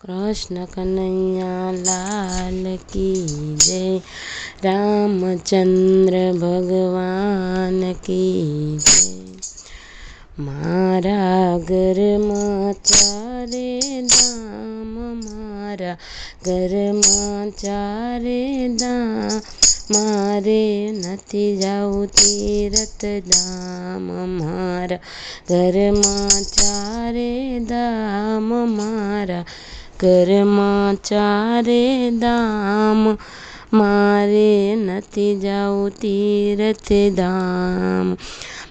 कृष्ण कन्हैया लाल की जय। रामचंद्र भगवान की जय। मारा घરમાં ચારે ધામ, મારા ઘરમાં ચારે ધામ, મારે નથી જાવું તીરથ ધામ, મારા ઘરમાં ચારે ધામ, મારા ઘરમાં ચારે ધામ, મારે નથી જાવું તીરથ ધામ।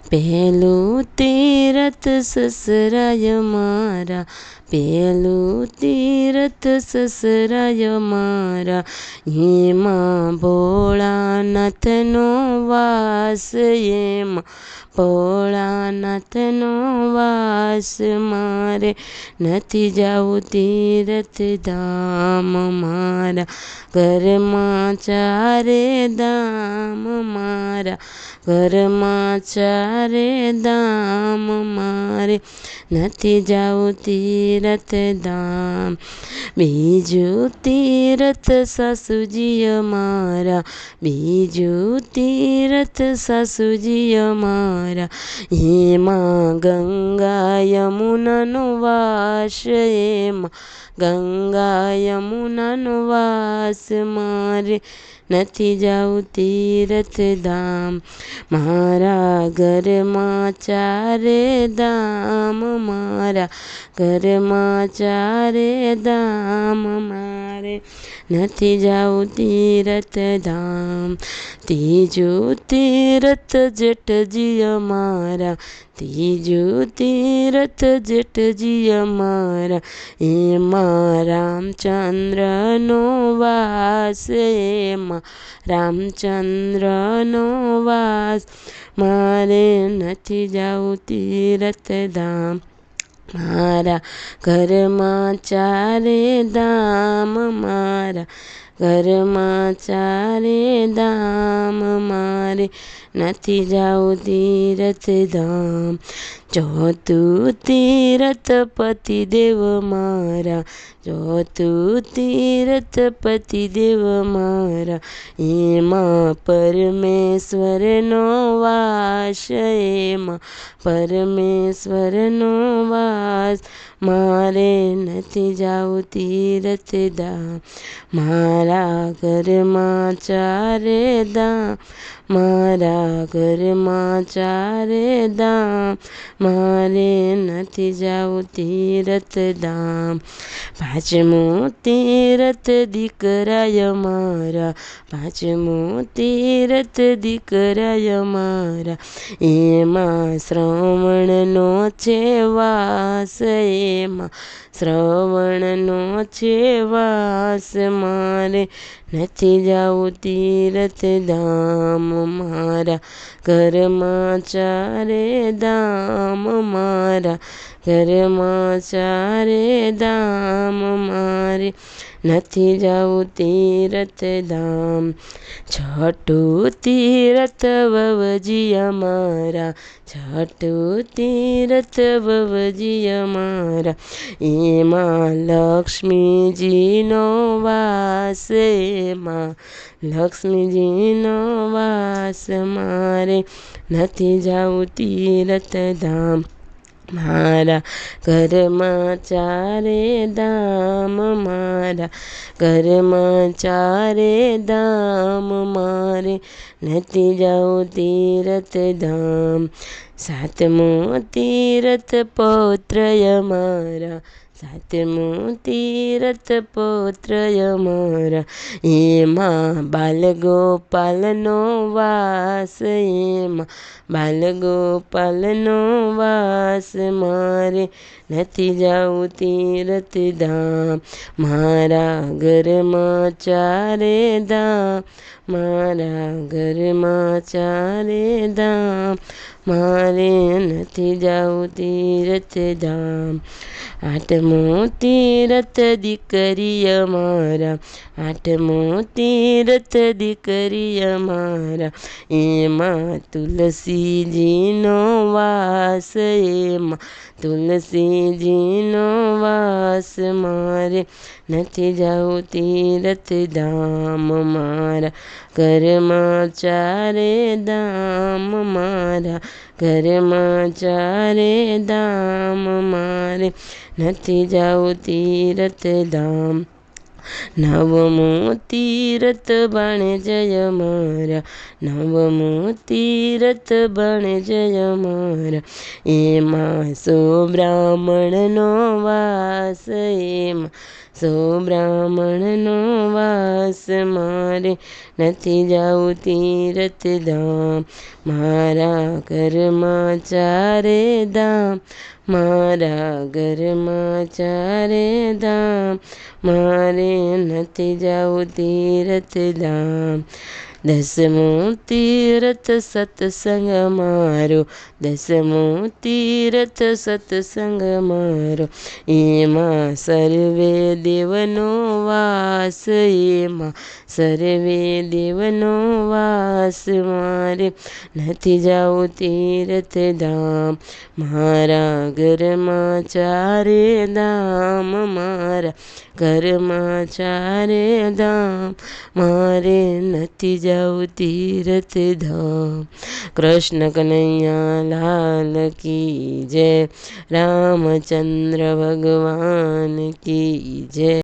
પહેલું તીરથ સસરાય મારા, પહેલું તીરથ સસરાય મારા, એમાં ભોળાનાથનો વાસ, એમાં ભોળાનાથનો વાસ, મારે નથી જાવું તીરથ ધામ, મારા ઘરમાં ચારે ધામ, મારા ઘરમાં ચારે ધામ, મારે નથી જાવું તીરથ ધામ। બીજું તીરથ સાસુજી અમારા, બીજું તીરથ સાસુજી અમારા, એમાં ગંગા યમુનાનો વાસ, એમાં ગંગા યમુનાનો વાસ, મારે નથી જાવું તીરથ ધામ, મારા ઘરમાં ચારે ધામ, મારા ઘરમાં ચારે ધામ, મારે નથી જાવું તીરથ ધામ। ત્રીજું તીરથ જેઠજી અમારા, ત્રીજું તીરથ જેઠજી અમારા, એમાં રામચંદ્રનો વાસ, એમાં રામચંદ્રનો વાસ, મારે નથી જાવું તીરથ ધામ, મારા ઘરમાં ચારે ધામ, મારા ઘરમાં ચારે ધામ, મારે નથી જાવું તીરથ ધામ। ચોથું તીરથ પતિદેવ મારા, ચોથું તીરથ પતિદેવ મારા, એમાં પરમેશ્વરનો વાસ, એમાં પરમેશ્વરનો વાસ, મારે નથી જાવું તીરથ ધામ, મારા ઘરમાં ચારે ધામ, મારા ઘરમાં ચારે ધામ, મારે નથી જાવું તીરથ ધામ। પાંચમું તીરથ દીકરાય મારા, પાંચમું તીરથ દીકરાય મારા, એમાં શ્રવણનો છે વાસ, એમાં શ્રવણનો છે વાસ, મારે નથી જાવું તીરથ ધામ, મારા ઘરમાં ચારે ધામ, મારા ઘરમાં ચારે ધામ, મારે નથી જાવું તીરથ ધામ। છઠ્ઠું તીરથ વવજી અમારા, છઠ્ઠું તીરથ વવજી અમારા, એમાં લક્ષ્મીજીનો વાસ, એમાં લક્ષ્મીજીનો વાસ, મારે નથી જાવું તીરથ ધામ, મારા ઘરમાં ચારે ધામ, મારા ઘરમાં ચારે ધામ, મારે નથી જાવું તીરથ ધામ। સાતમું તીરથ પૌત્રય મારા, સાતમું તીરથ પૌત્રય મારા, એમાં બાલગોપાલનો વાસ, એમાં બાલગોપાલનો વાસ, મારે નથી જાવું તીરથ ધામ, મારા ઘરમાં ચારે ધામ, મારા ઘરમાં ચારે ધામ, મારે નથી જાવું તીર્થધામ. આઠમો તીરથ દીકરી અમારા, આઠમો તીરથ દીકરી અમારા, એમાં તુલસીજીનો વાસ, એમાં તુલસીજીનો વાસ. મારે નથી જાવું તીર્થધામ, મારા ઘરમાં ચારે ધામ, મારા ઘરમાં ચારે ધામ. મારે નથી જાવું તીર્થધામ. નવમો તીરથ બને જય મારા, નવમો તીરથ બને જય મારા, એમાં સો બ્રાહ્મણનો વાસ, એમાં સો બ્રાહ્મણનો વાસ. મારે નથી જાવું તીર્થધામ, મારા ઘરમાં ચારે ધામ, મારા ઘરમાં ચારે ધામ. મારે નથી જાવું તીર્થધામ. દસમો તીરથ સત્સંગ મારો, દસમો તીરથ સત્સંગ મારો, એમાં સર્વે દેવનો વાસ, એમાં સર્વે દેવનો વાસ. મારે નથી જાવું તીર્થધામ, મારા ઘરમાં ચારે ધામ, મારા ઘરમાં ચારે ધામ. મારે નથી જાવું તીર્થધામ. કૃષ્ણ કનૈયા લાલ કી જય, રામચંદ્ર ભગવાન કી જય.